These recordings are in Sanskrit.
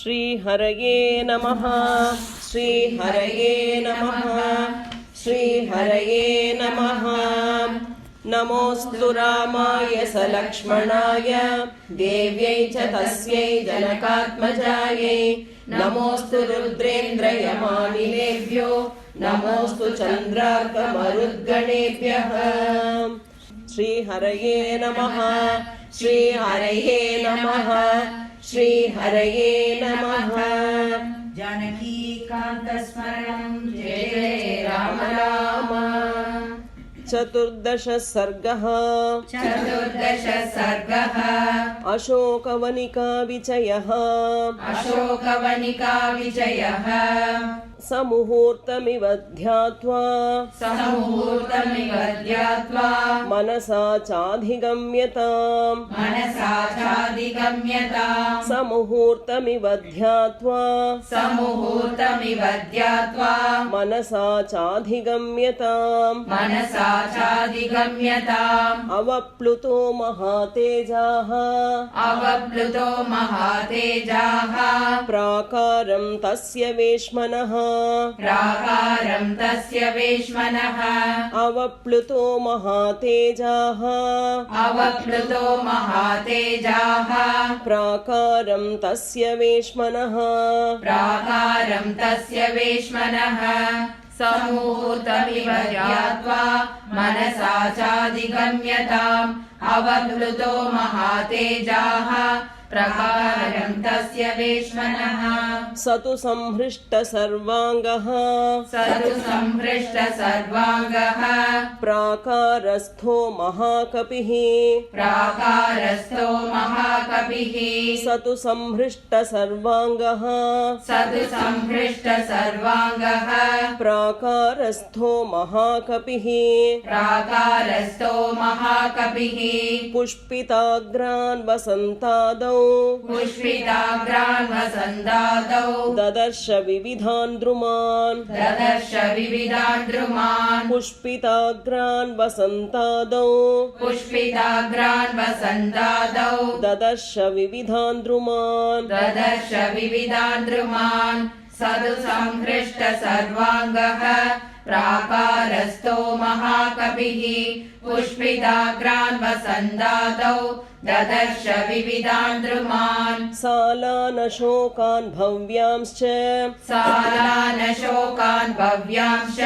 श्रीहरये नमः। श्रीहरये नमः। श्रीहरये नमः। नमोऽस्तु रामाय सलक्ष्मणाय देव्यै च तस्यै जनकात्मजायै। नमोऽस्तु रुद्रेन्द्रयमानिलेभ्यो नमोऽस्तु चन्द्रार्कमरुद्गणेभ्यः। श्रीहरये नमः। श्रीहरये नमः। श्रीहरये नमः। जानकीकान्तस्मरणं जय जय राम राम। चतुर्दश सर्गः। चतुर्दश सर्गः। अशोकवनिका विजयः। अशोकवनिका विजयः। समुहूर्तमिव ध्यात्वा समुहूर्तमिव ध्यात्वा मनसा चाधिगम्यताम्। मनसा चाधिगम्यताम्। समुहूर्तमिव ध्यात्वा समुहूर्तमिव ध्यात्वा मनसा चाधिगम्यताम्। मनसा चाधिगम्यताम्। अवप्लुतो महातेजाः अवप्लुतो महातेजाः प्राकारं तस्य वेश्मनः। प्राकारं तस्य वेश्मनः। अवप्लुतो महातेजाः अवप्लुतो महातेजाः प्राकारं तस्य वेश्मनः। प्राकारं तस्य वेश्मनः। समुहूर्तमिव ध्यात्वा मनसा चाधिगम्यताम्। अवप्लुतो महातेजाः प्राकारं तस्य वेश्मनः। स तु संहृष्ट सर्वाङ्गः स तु संहृष्ट सर्वाङ्गः प्राकारस्थो महाकपिः। प्राकारस्थो महाकपिः। स तु संहृष्ट सर्वाङ्गः स तु संहृष्ट सर्वाङ्गः प्राकारस्थो महाकपिः। प्राकारस्थो महाकपिः। पुष्पिताग्रान् वसन्तादौ पुष्पिताग्रान् वसन्तादौ ददर्श विविधान् द्रुमान्। ददर्श विविधान् द्रुमान्। पुष्पिताग्रान् वसन्तादौ पुष्पिताग्रान् वसन्तादौ ददर्श विविधान् द्रुमान्। ददर्श विविधान् द्रुमान्। स तु संहृष्ट सर्वाङ्गः प्राकारस्थो महाकपिः। पुष्पिताग्रान् वसन्तादौ ददर्श विविधान् द्रुमान्। सालानशोकान् भव्यांश्च सालानशोकान् भव्यांश्च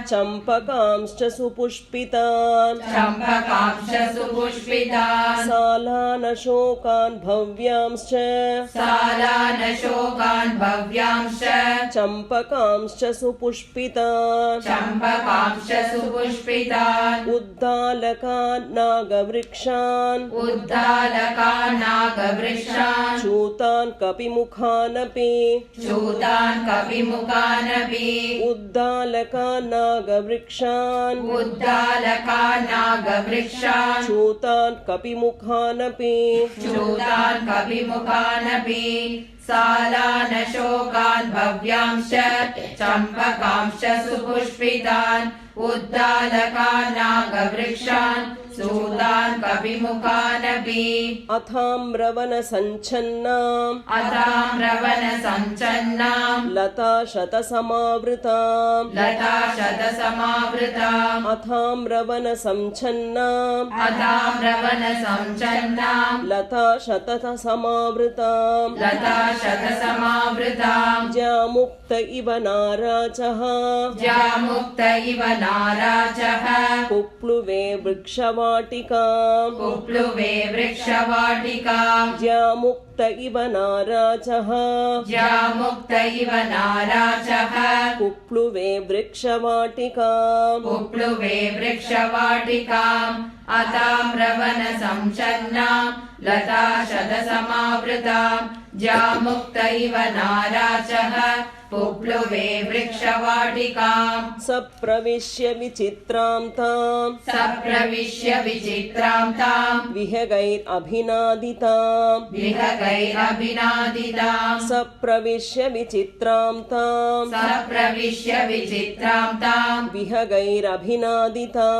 चम्पकांश्च सुपुष्पितान्। चम्पकांश्च सुपुष्पितान्। सालानशोकान् भव्यांश्च सालानशोकान् भव्यांश्च चम्पकांश्च सुपुष्पितान्। चम्पकांश्च सुपुष्पितान्। उद्दालकान् नागवृक्षान् उद्दालकान् नागवृक्षान् चूतान् कपिमुखानपि। चूतान् कपिमुखानपि। उद्दालकान् नागवृक्षान् उद्दालकान् नागवृक्षान् चूतान् कपिमुखानपि। चूतान् कपिमुखानपि। सालानशोकान् भव्यांश्च चम्पकांश्च सुपुष्पितान्। उद्दालकान् नागवृक्षान् चूतान् कपिमुखानपि। अथाम्रवनसञ्छन्नाम् अथाम्रवनसञ्छन्नाम् लताशतसमावृताम्। लताशतसमावृताम्। अथाम्रवनसञ्छन्नाम् अथाम्रवनसञ्छन्नाम् लताशतसमावृताम्। लताशतसमावृताम्। ज्यामुक्त इव नाराचः ज्यामुक्त इव नाराचः कुप्लुवे वृक्षवाटिकाम्। कुप्लुवे वृक्षवाटिकाम्। ज्यामुक्त इव नाराचः ज्यामुक्त इव नाराचः कुप्लुवे वृक्षवाटिकाम्। कुप्लुवे वृक्षवाटिकाम्। अथाम्रवनसञ्छन्नाम् लताशतसमावृताम्। ज्यामुक्त इव नाराचः पुप्लुवे वृक्षवाटिकाम् सप्रविश्य विचित्रां तां सप्रविश्य विचित्रां ताम् विहगैरभिनादितां विहगैरभिनादिताम् सप्रविश्य विचित्रां तां सप्रविश्य विचित्रां ताम् विहगैरभिनादितां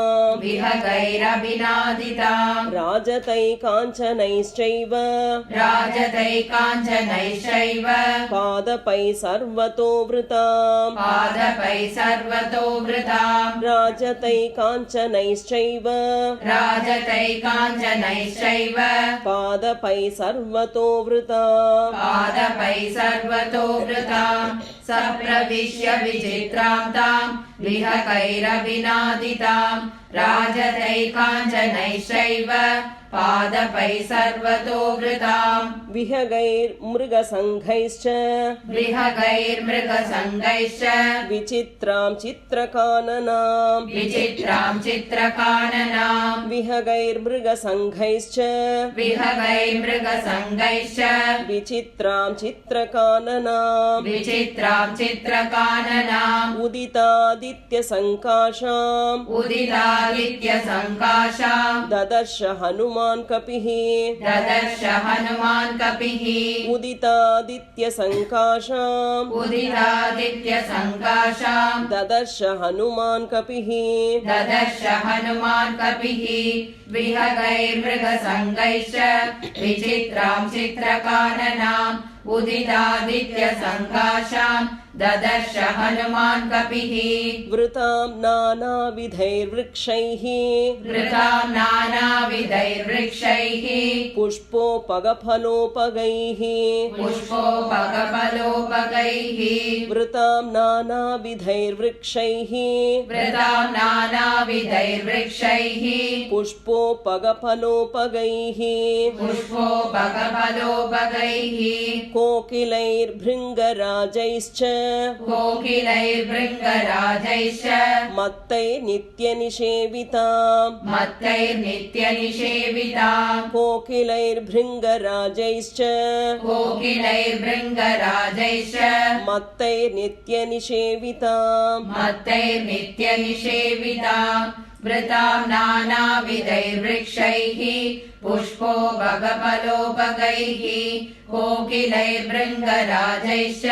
विहगैरभिनादिताम् राजतैकाञ्चनैश्चैव राजतैकाञ्चनैश्चैव पादपै सर्वतो वृतां पादपै सर्वतो वृताम् राजतैकाञ्चनैश्चैव राजतैकाञ्चनैश्चैव पादपै सर्वतो वृतां पादपै सर्वतो वृताम् सप्रविश्य विचित्रां ताम् विहगैरभिनादिताम् राजतैकाञ्चनैश्चैव पादपै सर्वतो वृताम् विहगैर्मृगसङ्घैश्च विहगैर्मृगसङ्गैश्च विचित्रां चित्रकाननां विचित्रां चित्रकाननाम् विहगैर्मृगसङ्घैश्च विहगैर्मृगसङ्गैश्च विचित्रां चित्रकाननां विचित्रां चित्रकाननाम् उदितादित्यसङ्काशाम् उदितादित्यसङ्काशाम् ददर्श हनुमान् कपिः ददर्श हनुमान् कपिः उदितादित्यसङ्काशाम् उदितादित्यसङ्काशाम् ददर्श हनुमान् कपिः ददर्श हनुमान् कपिः विहगैर्मृगसङ्गैश्च विचित्रां चित्रकाननाम् उदितादित्यसङ्काशाम् ददर्श हनुमान् कपिः वृतां नानाविधैर्वृक्षैः वृतां नानाविधैर्वृक्षैः पुष्पोपगफलोपगैः पुष्पोपगफलोपगैः वृतां नानाविधैर्वृक्षैः वृतां नानाविधैर्वृक्षैः पुष्पोपगफलोपगैः पुष्पोपगफलोपगैः कोकिलैर्भृङ्गराजैश्च कोकिलैर्भृङ्गराजैश्च मत्तैर्नित्यनिषेविताम् मत्तैर्नित्यनिषेविताम् कोकिलैर्भृङ्गराजैश्च कोकिलैर्भृङ्गराजैश्च मत्तैर्नित्यनिषेविताम् मत्तैर्नित्यनिषेविताम् वृतां नानाविधैर्वृक्षैः पुष्पोपगफलोपगैः कोकिलैर्भृङ्गराजैश्च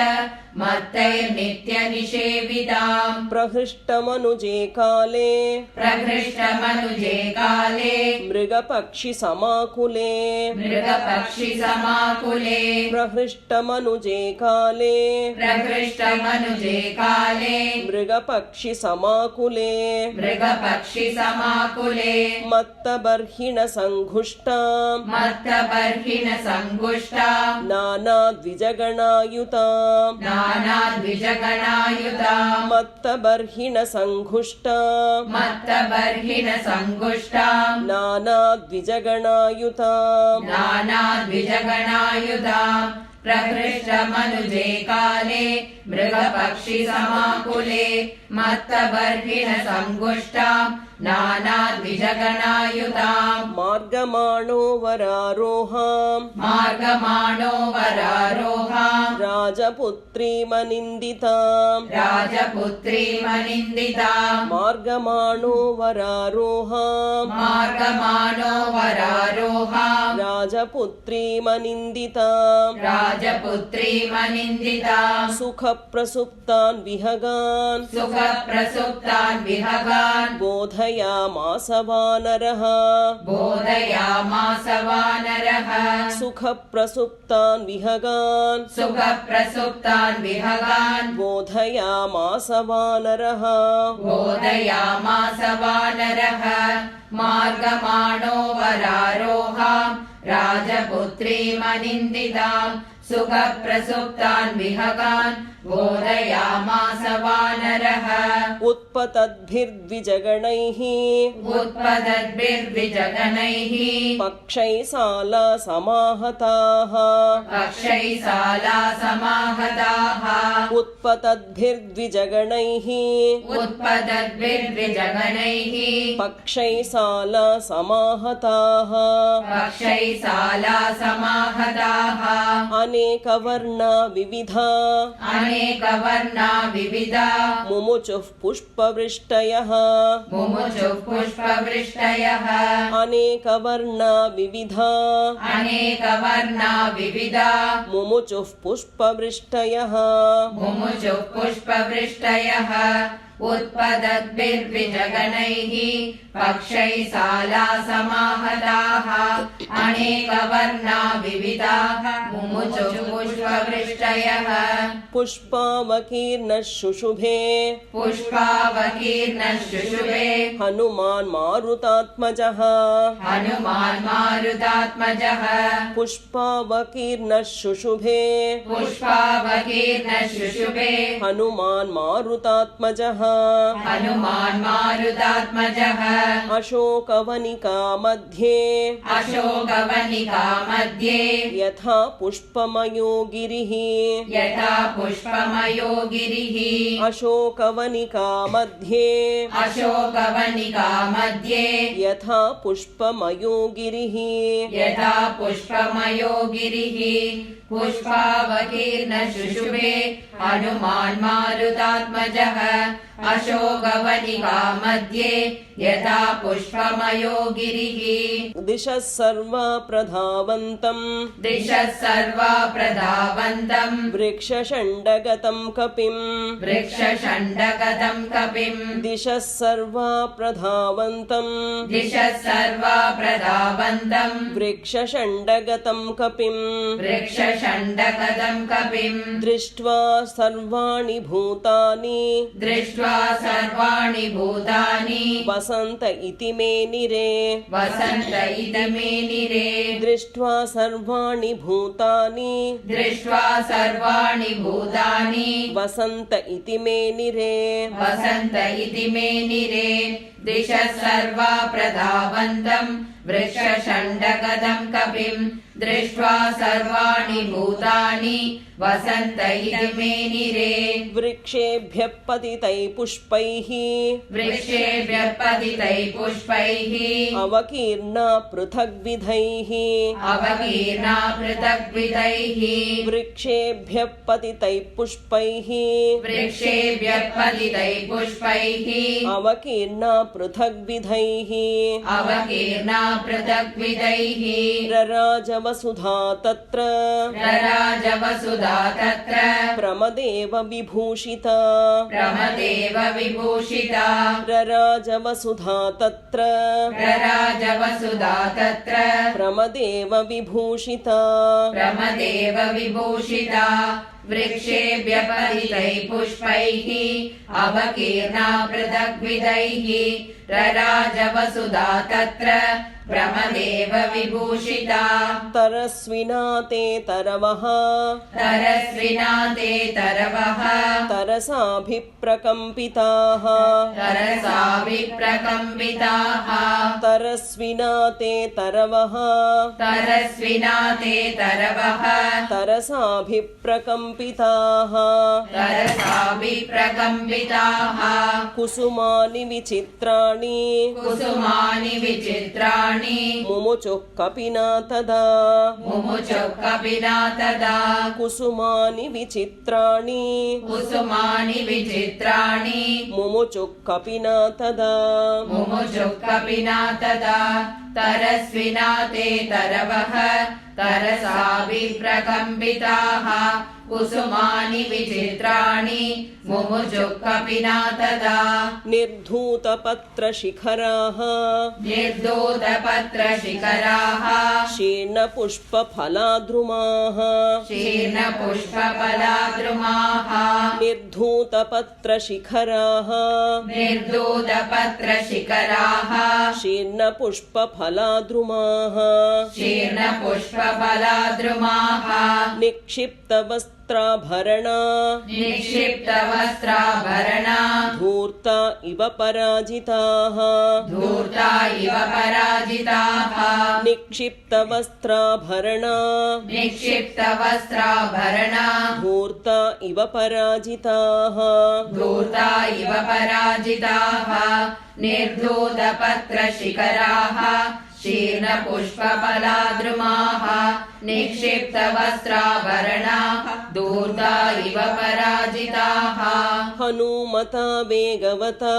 मत्तैर्नित्यनिषेविताम् प्रहृष्टमनुजे काले प्रहृष्टमनुजे काले मृगपक्षिसमाकुले मृगपक्षिसमाकुले प्रहृष्टमनुजे काले प्रहृष्टमनुजे काले मृगपक्षिसमाकुले मृगपक्षिसमाकुले मत्तबर्हिणसङ्घुष्टाम् मत्तबर्हिणसङ्गुष्टाम् नानाद्विजगणायुताम् नानाद्विजगणायुताम् मत्तबर्हिणसङ्घुष्टाम् मत्तबर्हिणसङ्गुष्टाम् नानाद्विजगणायुताम् नानाद्विजगणायुताम् प्रहृष्टमनुजे काले मृगपक्षिसमाकुले मत्तबर्हिणसङ्गुष्टाम् नानाद्विजगणायुताम् मार्गमाणो वरारोहाम् मार्गमाणो वरारोहाम् राजपुत्रीमनिन्दिताम् राजपुत्रीमनिन्दिताम् मार्गमाणो वरारोहाम् मार्गमाणो वरारोहाम् राजपुत्रीमनिन्दिताम् राजपुत्रीमनिन्दिताम् सुखप्रसुप्तान् विहगान् सुखप्रसुप्तान् विहगान् बोधयामास वानरः बोधयामास वानरः सुखप्रसुप्तान् विहगान् सुखप्रसुप्तान् विहगान् बोधयामास वानरः बोधयामास वानरः मार्गमाणो वरारोहाम् राजपुत्रीमनिन्दिताम् सुखप्रसुप्तान् विहगान् बोधयामास वानरः उत्पतद्भिर्द्विजगणैः उत्पतद्भिर्द्विजगणैः पक्षैशाला समाहताः पक्षैशाला समाहताः उत्पतद्भिर्द्विजगणैः उत्पतद्भिर्द्विजगणैः पक्षैशाला समाहताः पक्षैशाला समाहताः अनेकवर्णा विविधा अनेकवर्णा विविधा मुमुचुः पुष्पवृष्टयः मुमुचुः पुष्पवृष्टयः अनेकवर्णा विविधा अनेकवर्णा विविधा मुमुचुः पुष्पवृष्टयः मुमुचुः पुष्पवृष्टयः उत्पदद्भिर्विजगणैः पक्षैः साला समाहताः अनेकवर्णा विविधाः मुमुचुः पुष्पवृष्टयः पुष्पावकीर्णः शुशुभे पुष्पावकीर्णः शुशुभे हनुमान् मारुतात्मजः हनुमान् मारुतात्मजः पुष्पावकीर्णः शुशुभे पुष्पावकीर्णः शुशुभे हनुमान् मारुतात्मजः हनुमान् मारुतात्मजः अशोकवनिका मध्ये अशोकवनिका मध्ये यथा पुष्पमयो गिरिः यथा पुष्पमयो गिरिः अशोकवनिका मध्ये अशोकवनिका मध्ये यथा पुष्पमयो गिरिः यथा पुष्पमयो गिरिः पुष्पावकीर्णः शुशुभे हनुमान् मारुतात्मजः अशोकवनिका मध्ये यथा पुष्पमयो गिरिः दिशः सर्वा प्रधावन्तम् दिशः सर्वा प्रधावन्तम् वृक्षषण्डगतं कपिम् वृक्षषण्डगतं कपिम् दिशः सर्वा प्रधावन्तम् दिशः सर्वा प्रधावन्तम् वृक्षषण्डगतं कपिम् वृक्षषण्डगतं कपिम् दृष्ट्वा सर्वाणि भूतानि दृष्ट्वा सर्वाणि भूतानि वसन्त इति मेनिरे वसन्त इति मेनिरे दृष्ट्वा सर्वाणि भूतानि दृष्ट्वा सर्वाणि भूतानि वसन्त इति मेनिरे वसन्त इति मेनिरे दिशः सर्वा प्रधावन्तम् वृक्षषण्डगतं कपिम् दृष्ट्वा सर्वाणि भूतानि वसन्त इति मेनिरे वृक्षेभ्यः पतितैः पुष्पैः वृक्षेभ्यः पतितैः पुष्पैः अवकीर्णा पृथग्विधैः अवकीर्णा पृथग्विधैः वृक्षेभ्यः पतितैः पुष्पैः वृक्षेभ्यः पतितैः पुष्पैः अवकीर्णा पृथग्विधैः अवकीर्णा पृथग्विधैः रराजवसुधा तत्र रराजवसुधा तत्र प्रमदेव विभूषिता प्रमदेव विभूषिता रराजवसुधा तत्र रराजवसुधा तत्र प्रमदेव विभूषिता प्रमदेव विभूषिता वृक्षेभ्यः पतितैः पुष्पैः अवकीर्णा पृथग्विधैः रराजवसुधा तत्र प्रमदेव विभूषिता तरस्विना ते तरवः तरस्विना ते तरवः तरसाभिप्रकम्पिताः तरसाभिप्रकम्पिताः तरस्विना ते तरवः तरस्विना ते तरवः तरसाभिप्रकम्पिताः तरसाभिप्रकम्पिताः कुसुमानि विचित्राणि कुसुमानि विचित्राणि मुमुचुः कपिना तदा मुमुचुः कपिना तदा कुसुमानि विचित्राणि कुसुमानि विचित्राणि मुमुचुः कपिना तदा मुमुचुः कपिना तदा तरस्विना ते तरवः तरसाभिप्रकम्पिताः कुसुमानि विचित्राणि मुमुचुः कपिना तदा निर्धूतपत्रशिखराः निर्धूतपत्रशिखराः शीर्णपुष्पफलाद्रुमाः शीर्णपुष्पफलाद्रुमाः निर्धूतपत्रशिखराः निर्धूतपत्रशिखराः शीर्णपुष्पफलाद्रुमाः शीर्णपुष्पफलाद्रुमाः निक्षिप्तवस्त्राभरणा निक्षिप्तवस्त्राभरणा धूर्ता इव पराजिताः धूर्ता इव पराजिताः निक्षिप्तवस्त्राभरणा निक्षिप्तवस्त्राभरणा धूर्ता इव पराजिताः धूर्ता इव पराजिताः निर्धूतपत्रशिखराः शीर्णपुष्पफलाद्रुमाः निक्षिप्तवस्त्राभरणाः धूर्ता इव पराजिताः हनुमता वेगवता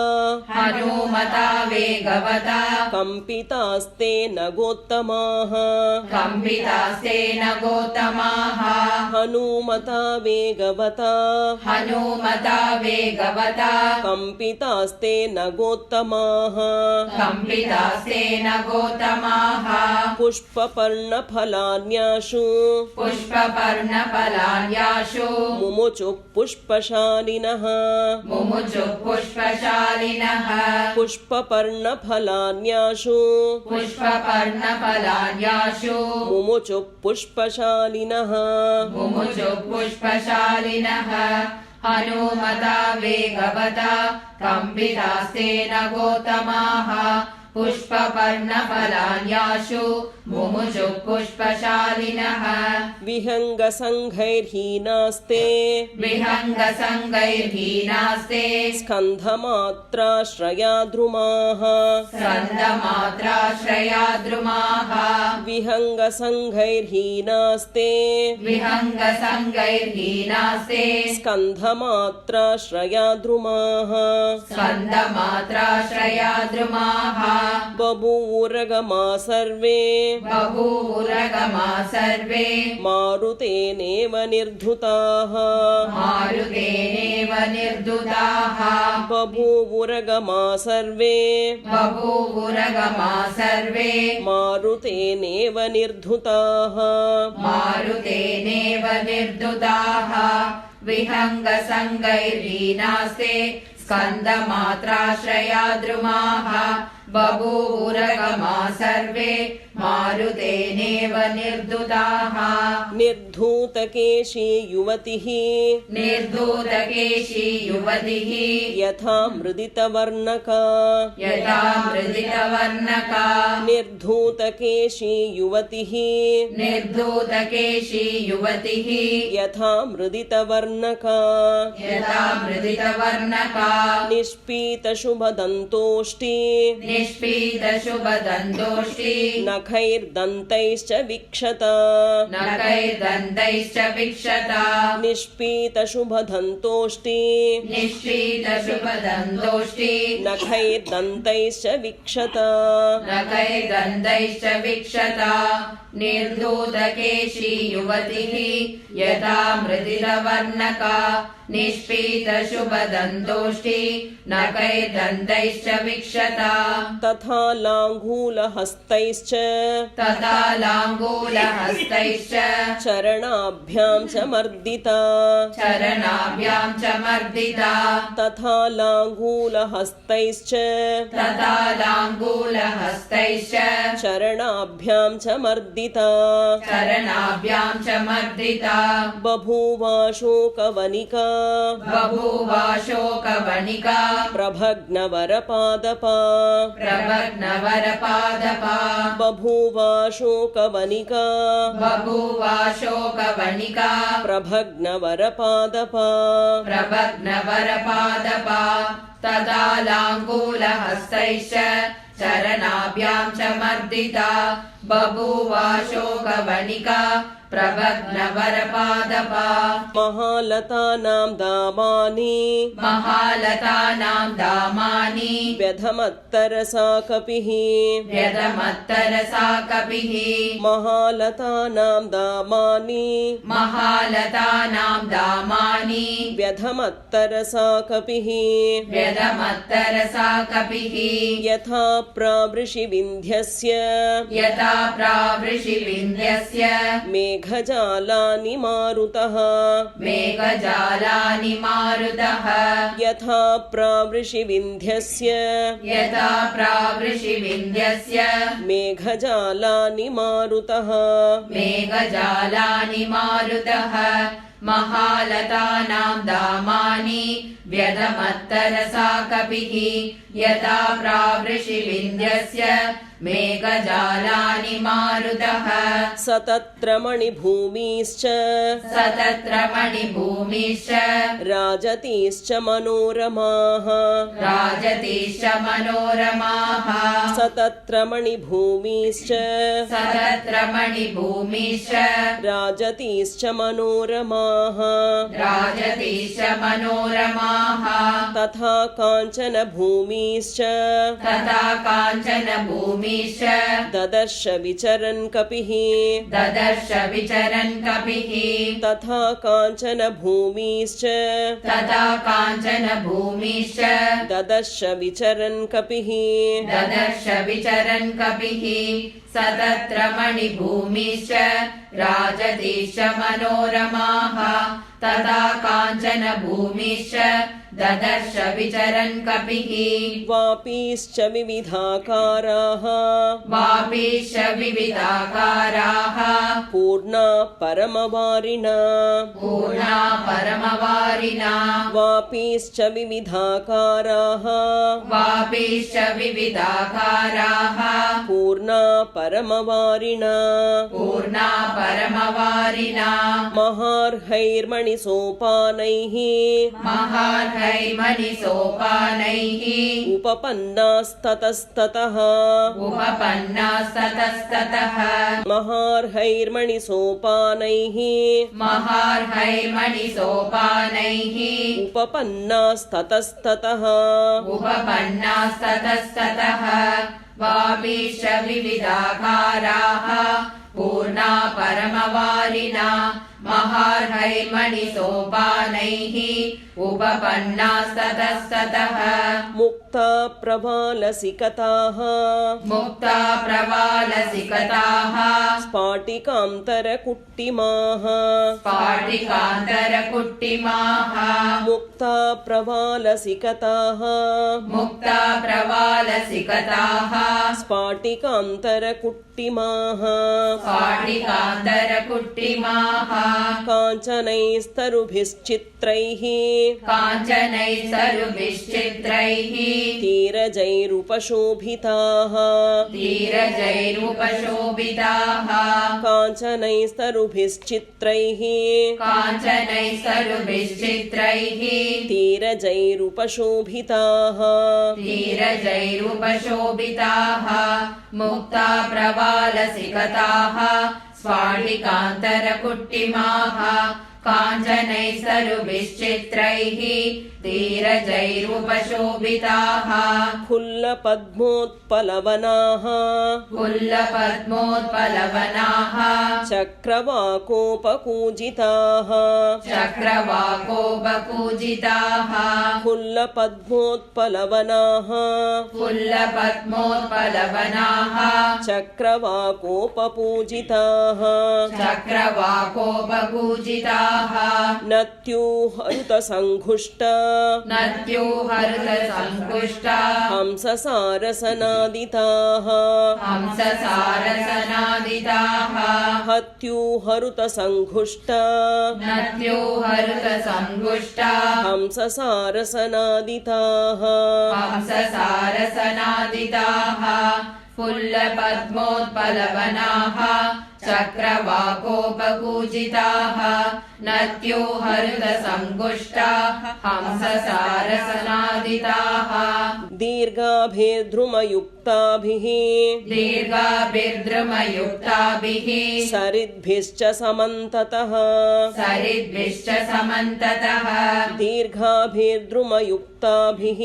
हनुमता वेगवता कंपितास्ते नगोत्तमाः कंपितास्तेन गौतमाः हनुमता वेगवता हनुमता वेगवता कंपितास्ते नगोत्तमाः कंपितास्तेन गौतमाः पुष्पपर्णफलान्याशु पुष्पपर्णफलान्याशु मुमुचुः पुष्पशालिनः मुमुचुः पुष्पशालिनः पुष्पपर्णफलान्याशु पुष्पपर्णफलान्याशु मुमुचुः पुष्पशालिनः मुमुचुः पुष्पशालिनः हनुमता वेगवता कंपितास्तेन गौतमाः पुष्पपर्णफलान्याशु मुमुचुः पुष्पशालिनः विहङ्गसङ्घैर्हीनास्ते विहङ्गसङ्गैर्हीनास्ते स्कन्धमात्राश्रयाद्रुमाः स्कन्धमात्राश्रयाद्रुमाः विहङ्गसङ्घैर्हीनास्ते विहङ्गसङ्गैर्हीनास्ते स्कन्धमात्राश्रयाद्रुमाः स्कन्धमात्राश्रयाद्रुमाः बभूवुरगमा सर्वे बभूवुरगमा सर्वे मारुतेनेव निर्धुताः मारुतेनेव निर्धुताः बभूवुरगमा सर्वे बभूवुरगमा सर्वे मारुतेनेव निर्धुताः मारुतेनेव निर्धुताः विहङ्गसङ्गैर्हीनास्ते स्कन्धमात्राश्रयाद्रुमाः बभूवुरगमा सर्वे मारुतेनेव निर्धुताः निर्धूतकेशी युवतिः निर्धूतकेशी युवतिः यथा मृदितवर्णका यथा मृदितवर्णका निर्धूतकेशी युवतिः निर्धूतकेशी युवतिः यथा मृदितवर्णका यथा मृदितवर्णका निष्पीतशुभदन्तोष्टी निष्पीतशुभदन्तोष्टी नखैर्दन्तैश्च विक्षत नखैर्दन्तैश्च विक्षता निष्पीतशुभदन्तोष्टी निष्पीतशुभदन्तोष्टी नखैर्दन्तैश्च विक्षत नखैर्दन्तैश्च विक्षता निर्धूतकेशी युवतिः यथा मृदितवर्णका निष्पीतशुभदन्तोष्टी नखैर्दन्तैश्च विक्षता तथा लाङ्गूलहस्तैश्च तथा लाङ्गूलहस्तैश्च चरणाभ्यां च मर्दिता चरणाभ्यां च मर्दिता तथा लाङ्गूलहस्तैश्च तथा लाङ्गूलहस्तैश्च चरणाभ्यां च मर्दिता चरणाभ्यां च मर्दिता बभूवाशोकवनिका बभूवाशोकवनिका प्रभग्नवरपादपा प्रभग्नवरपादपा बभूवाशोकवनिका बभूवाशोकवनिका प्रभग्नवरपादपा प्रभग्नवरपादपा तदा लाङ्गूलहस्तैश्च चरणाभ्यां च मर्दिता बभूवाशोकवनिका प्रभग्नवरपादपा महालतानां दामानि महालतानां दामानि व्यधमत्तरसा कपिः व्यधमत्तरसा कपिः महालतानां दामानि महालतानां दामानि व्यधमत्तरसा कपिः व्यधमत्तरसा कपिः यथा प्रावृषिविन्ध्यस्य यथा प्रावृषिविन्ध्यस्य मेघजालानि मारुतः मेघजालानि मारुतः यथा प्रावृषिविन्ध्यस्य यथा प्रावृषिविन्ध्यस्य मेघजालानि मारुतः मेघजालानि मारुतः महालतानां दामानि व्यधमत्तरसा कपिः यथा प्रावृषिविन्ध्यस्य मेघजालानि मारुतः स तत्र मणिभूमिश्च स तत्र मणिभूमिश्च राजतीश्च मनोरमाः राजतीश्च मनोरमाः स तत्र मणिभूमिश्च स तत्र मणिभूमिश्च राजतीश्च मनोरमाः राजतीश्च मनोरमाः तथा काञ्चन भूमिश्च तथा काञ्चन भूमिश्च ददर्श विचरन् कपिः ददर्श विचरन् कपिः तथा काञ्चन भूमिश्च तथा काञ्चन भूमिश्च ददर्श विचरन् कपिः ददर्श विचरन् कपिः स तत्र मणिभूमिश्च राजतीश्च मनोरमाः तथा काञ्चन भूमिश्च ददर्श विचरन् कपिः वापीश्च विविधाकाराः वापीश्च विविधाकाराः पूर्णा परमवारिणा पूर्णा परमवारिणा वापीश्च विविधाकाराः वापीश्च विविधाकाराः पूर्णा परमवारिणा पूर्णा परमवारिणा महार्हैर्मणिसोपानैः महार्हैर्मणिसोपानैः उपपन्नास्ततस्ततः उपपन्नास्ततस्ततः महार्हैर्मणिसोपानैः महार्हैर्मणिसोपानैः उपपन्नास्ततस्ततः उपपन्नास्ततस्ततः वापीश्च विविधाकाराः पूर्णा परमवारिणा महार्हैर्मणिसोपानैः उपपन्नास्ततस्ततः मुक्ता प्रवालसिकताः मुक्ता प्रवालसिकताः स्फाटिकान्तरकुट्टिमाः स्फाटिकान्तरकुट्टिमाः मुक्ता प्रवालसिकताः मुक्ता प्रवालसिकताः स्फाटिकान्तरकुट्टिमाः स्फाटिकान्तरकुट्टिमाः काञ्चनैस्तरुभिश्चित्रैः काञ्चनैस्तरुभिश्चित्रैः तीरजैरुपशोभिताः तीरजैरुपशोभिताः काञ्चनैस्तरुभिश्चित्रैः काञ्चनैस्तरुभिश्चित्रैः तीरजैरुपशोभिताः तीरजैरुपशोभिताः मुक्ता प्रवालसिकताः स्फाटिकान्तरकुट्टिमाः काञ्चनैस्तरुभिश्चित्रैः तीरजैरुपशोभिताः फुल्लपद्मोत्पलवनाः फुल्लपद्मोत्पलवनाः चक्रवाकोपकूजिताः चक्रवाकोपकूजिताः फुल्लपद्मोत्पलवनाः फुल्लपद्मोत्पलवनाः चक्रवाकोपपूजिताः चक्रवाकोपपूजिताः नत्यूहरुतसङ्घुष्ट नद्योहृतसङ्कुष्टा हंससारसनादिताः हंससारसनादिताः हत्यूहरुतसङ्घुष्ट नद्योहृतसङ्कुष्टा हंससारसनादिताः हंससारसनादिताः फुल्लपद्मोत्पलवनाः चक्रवाकोपकूजिताः नद्योहृतसङ्कुष्टा हंससारसनादिताः दीर्घाभिर्द्रुमयुक्ताभिः दीर्घाभिर्द्रुमयुक्ताभिः सरिद्भिश्च समन्ततः सरिद्भिश्च समन्ततः दीर्घाभिर्द्रुमयुक्ताभिः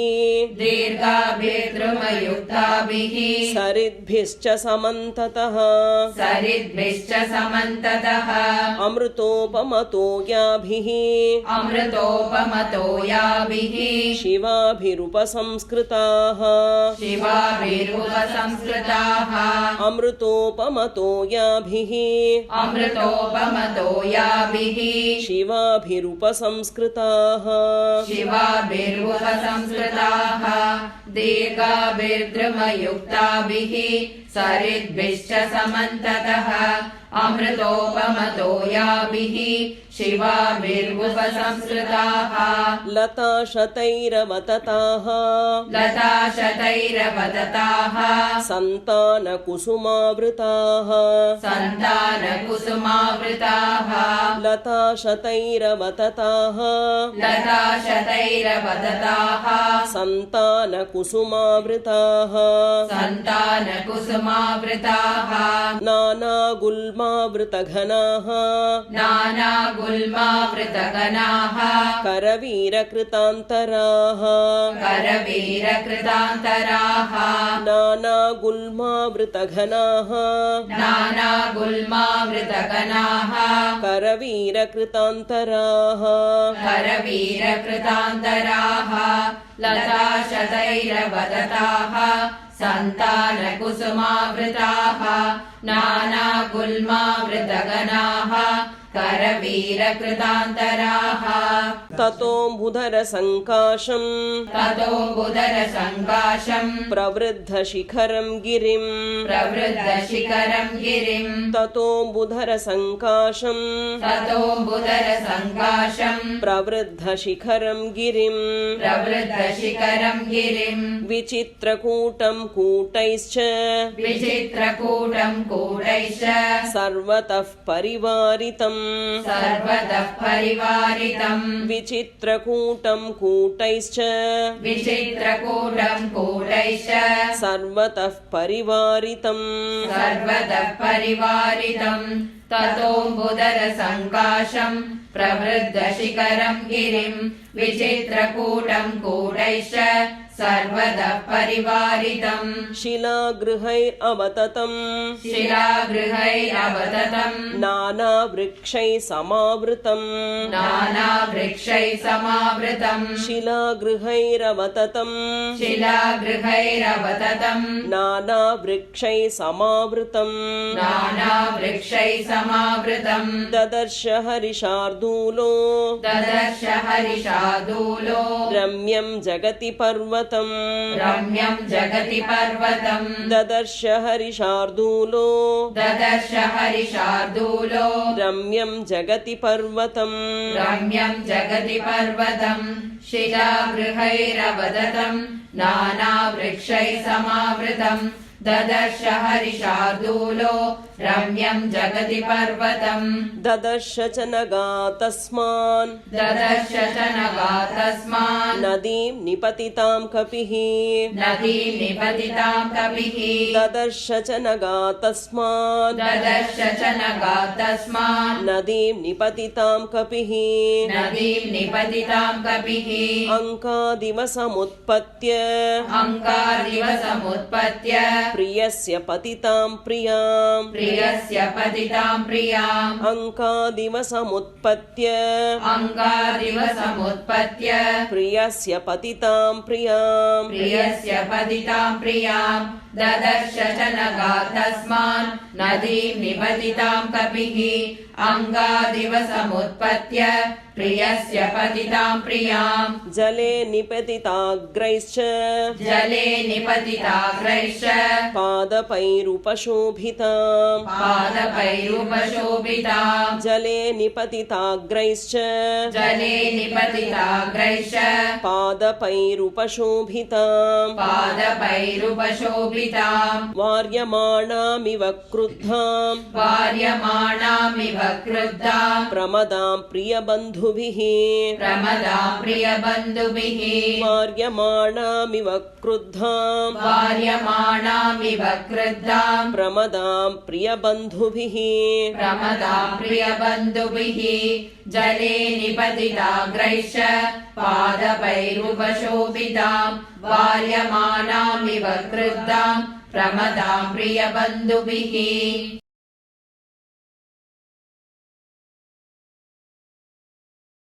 दीर्घाभिर्द्रुमयुक्ताभिः सरिद्भिश्च समन्ततः सरिद्भिश्च समन्ततः अमृतोपमतो याभिः अमृतोपमतो याभिः शिवाभिरुपसंस्कृताः शिवाभिरुपसंस्कृताः अमृतोपमतो याभिः अमृतोपमतो याभिः शिवाभिरुपसंस्कृताः शिवाभिरुपसंस्कृताः दीर्घाभिर्द्रुमयुक्ताभिः सरिद्भिश्च समन्ततः अमृतोपमतो याभिः शिवाभिर्वुपसंस्कृताः लताशतैरवतताः लताशतैरवदताः सन्तानकुसुमावृताः सन्तानकुसुमावृताः लताशतैरवतताः लताशतैरवदताः सन्तानकुसुमावृताः सन्तानकुसुमावृताः नानागुल्मावृतघनाः नानागुल्मावृतगणाः करवीरकृतान्तराः करवीरकृतान्तराः नानागुल्मावृतघनाः नानागुल्मावृतगणाः करवीरकृतान्तराः करवीरकृतान्तराः लताशतैरवदताः सन्तानकुसुमावृताः नानागुल्मावृतगणाः करवीरकृतान्तराः ततोऽम्बुधरसङ्काशम् ततोऽम्बुधरसङ्काशम् प्रवृद्धशिखरं गिरिम् प्रवृद्धशिखरम् गिरिम् ततोऽम्बुधरसङ्काशम् ततोऽम्बुधरसङ्काशम् प्रवृद्धशिखरं गिरिम् प्रवृद्धशिखरम् गिरिम् विचित्रकूटं कूटैश्च विचित्रकूटम् कूटैश्च सर्वतः परिवारितम् सर्वतः परिवारितम् विचित्रकूटं कूटैश्च विचित्रकूटम् कूटैश्च सर्वतः परिवारितम् सर्वतः परिवारितम् ततोऽम्बुधरसङ्काशम् प्रवृद्धशिखरम् गिरिम् विचित्रकूटम् कूटैश्च सर्वतः परिवारितम् शिलागृहैरवततम् शिलागृहैरवततम् नानावृक्षैः समावृतम् नानावृक्षैः समावृतम् शिलागृहैरवततम् शिलागृहैरवततम् नानावृक्षैः समावृतम् नानावृक्षैः समावृतम् ददर्श हरिशार्दूलो ददर्श हरिशार्दूलो रम्यं जगति पर्वतम् रम्यम् जगति पर्वतम् ददर्श हरिशार्दूलो ददर्श हरिशार्दूलो रम्यं जगति पर्वतम् रम्यम् जगति पर्वतम् शिलागृहैरवदतम् नानावृक्षैः समावृतम् ददर्श हरिशार्दूलो रम्यम् जगति पर्वतम् ददर्श च नगातस्मान् ददर्श च नगातस्मान् नदीं निपतितां कपिः नदीम् निपतिताम् कपिः ददर्श च नगातस्मान् ददर्श च नगातस्मान् नदीं निपतितां कपिः नदीम् निपतिताम् कपिः अङ्कादिवसमुत्पत्य अङ्कादिवसमुत्पत्य प्रियस्य पतितां प्रियाम् प्रियस्य पतिताम् प्रियाम् अङ्कादिवसमुत्पत्य अङ्कादिवसमुत्पत्य प्रियस्य पतितां प्रियाम् प्रियस्य पतिताम् प्रियाम् ददर्श च नगातस्मान् नदीम् निपतिताम् कपिः अङ्गादिवसमुत्पत्य प्रियस्य पतिताम् प्रियाम् जले निपतिताग्रैश्च जले निपतिताग्रैश्च पादपैरुपशोभिताम् पादपैरुपशोभिताम् जले निपतिताग्रैश्च जले निपतिताग्रैश्च पादपैरुपशोभिताम् पादपैरुपशोभिताम् वार्यमाणामिव क्रुद्धाम् वार्यमाणामिव क्रुद्धाम् प्रमदां प्रियबन्धुभिः प्रमदाम् प्रियबन्धुभिः वार्यमाणामिव क्रुद्धाम् वार्यमाणामिव क्रुद्धाम् प्रमदां प्रियबन्धुभिः प्रमदाम् प्रियबन्धुभिः जले निपतिताग्रैश्च पादपैरुपशोभिताम् वार्यमाणामिव क्रुद्धाम् प्रमदाम् प्रियबन्धुभिः